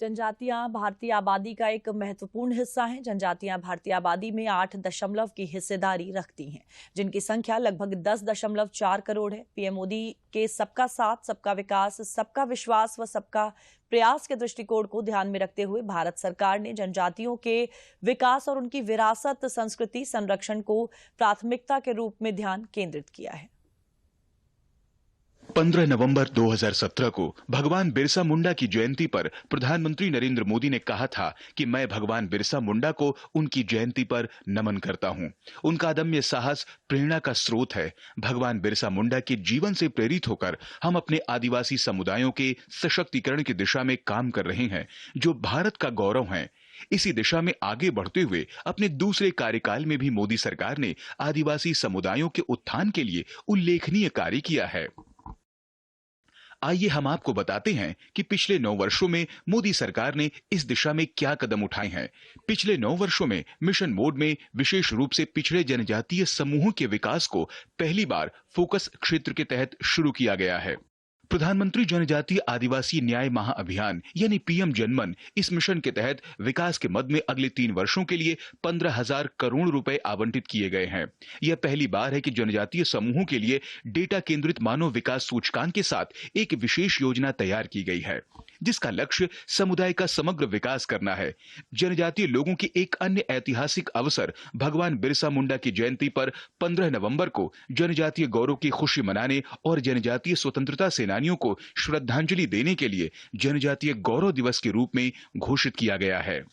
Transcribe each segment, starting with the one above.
जनजातियां भारतीय आबादी का एक महत्वपूर्ण हिस्सा हैं। जनजातियां भारतीय आबादी में 8 दशमलव की हिस्सेदारी रखती हैं, जिनकी संख्या लगभग 10.4 करोड़ है। पीएम मोदी के सबका साथ, सबका विकास, सबका विश्वास व सबका प्रयास के दृष्टिकोण को ध्यान में रखते हुए भारत सरकार ने जनजातियों के विकास और उनकी विरासत, संस्कृति संरक्षण को प्राथमिकता के रूप में ध्यान केंद्रित किया है। 15 नवंबर 2017 को भगवान बिरसा मुंडा की जयंती पर प्रधानमंत्री नरेंद्र मोदी ने कहा था कि मैं भगवान बिरसा मुंडा को उनकी जयंती पर नमन करता हूं। उनका अदम्य साहस प्रेरणा का स्रोत है। भगवान बिरसा मुंडा के जीवन से प्रेरित होकर हम अपने आदिवासी समुदायों के सशक्तिकरण की दिशा में काम कर रहे हैं, जो भारत का गौरव है। इसी दिशा में आगे बढ़ते हुए अपने दूसरे कार्यकाल में भी मोदी सरकार ने आदिवासी समुदायों के उत्थान के लिए उल्लेखनीय कार्य किया है। आइए हम आपको बताते हैं कि पिछले 9 वर्षों में मोदी सरकार ने इस दिशा में क्या कदम उठाए हैं। पिछले 9 वर्षों में मिशन मोड में विशेष रूप से पिछड़े जनजातीय समूहों के विकास को पहली बार फोकस क्षेत्र के तहत शुरू किया गया है। प्रधानमंत्री जनजातीय आदिवासी न्याय महाअभियान यानी पीएम जनमन, इस मिशन के तहत विकास के मद में अगले 3 वर्षों के लिए 15,000 करोड़ रुपए आवंटित किए गए हैं। यह पहली बार है कि जनजातीय समूहों के लिए डेटा केंद्रित मानव विकास सूचकांक के साथ एक विशेष योजना तैयार की गई है, जिसका लक्ष्य समुदाय का समग्र विकास करना है। जनजातीय लोगों की एक अन्य ऐतिहासिक अवसर भगवान बिरसा मुंडा की जयंती पर 15 नवंबर को जनजातीय गौरव की खुशी मनाने और जनजातीय स्वतंत्रता सेनानियों को श्रद्धांजलि देने के लिए जनजातीय गौरव दिवस के रूप में घोषित किया गया है।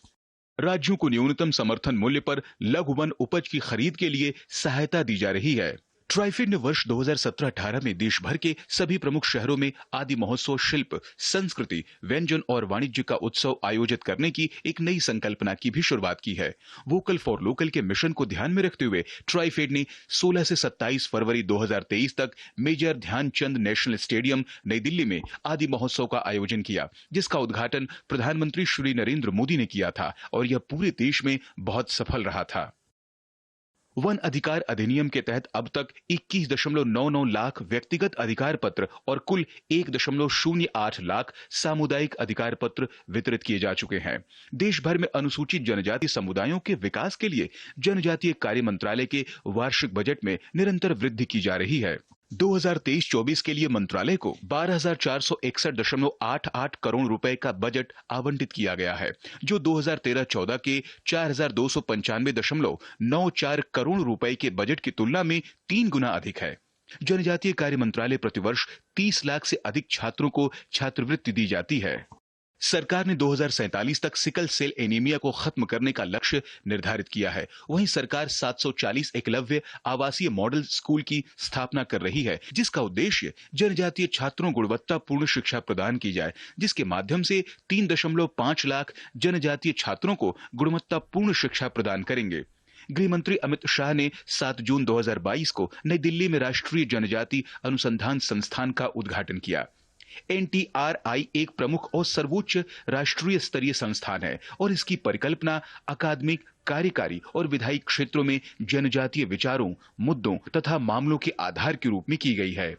राज्यों को न्यूनतम समर्थन मूल्य पर लघु वन उपज की खरीद के लिए सहायता दी जा रही है। ट्राइफेड ने वर्ष 2017-18 में देश भर के सभी प्रमुख शहरों में आदि महोत्सव, शिल्प, संस्कृति, व्यंजन और वाणिज्य का उत्सव आयोजित करने की एक नई संकल्पना की भी शुरुआत की है। वोकल फॉर लोकल के मिशन को ध्यान में रखते हुए ट्राइफेड ने 16 से 27 फरवरी 2023 तक मेजर ध्यानचंद नेशनल स्टेडियम नई दिल्ली में आदि महोत्सव का आयोजन किया, जिसका उद्घाटन प्रधानमंत्री श्री नरेंद्र मोदी ने किया था और यह पूरे देश में बहुत सफल रहा था। वन अधिकार अधिनियम के तहत अब तक 21.99 लाख व्यक्तिगत अधिकार पत्र और कुल 1.08 लाख सामुदायिक अधिकार पत्र वितरित किए जा चुके हैं। देश भर में अनुसूचित जनजाति समुदायों के विकास के लिए जनजातीय कार्य मंत्रालय के वार्षिक बजट में निरंतर वृद्धि की जा रही है। 2023-24 के लिए मंत्रालय को 12,461.88 करोड़ रुपए का बजट आवंटित किया गया है, जो 2013-14 के 4,295.94 करोड़ रुपए के बजट की तुलना में 3 गुना अधिक है। जनजातीय कार्य मंत्रालय प्रतिवर्ष 30 लाख से अधिक छात्रों को छात्रवृत्ति दी जाती है। सरकार ने 2047 तक सिकल सेल एनीमिया को खत्म करने का लक्ष्य निर्धारित किया है। वहीं सरकार 740 एकलव्य आवासीय मॉडल स्कूल की स्थापना कर रही है, जिसका उद्देश्य जनजातीय छात्रों को गुणवत्तापूर्ण शिक्षा प्रदान की जाए, जिसके माध्यम से 3.5 लाख जनजातीय छात्रों को गुणवत्तापूर्ण शिक्षा प्रदान करेंगे। गृह मंत्री अमित शाह ने 7 जून 2022 को नई दिल्ली में राष्ट्रीय जनजाति अनुसंधान संस्थान का उद्घाटन किया। NTRI एक प्रमुख और सर्वोच्च राष्ट्रीय स्तरीय संस्थान है और इसकी परिकल्पना अकादमिक, कार्यकारी और विधायी क्षेत्रों में जनजातीय विचारों, मुद्दों तथा मामलों के आधार के रूप में की गई है।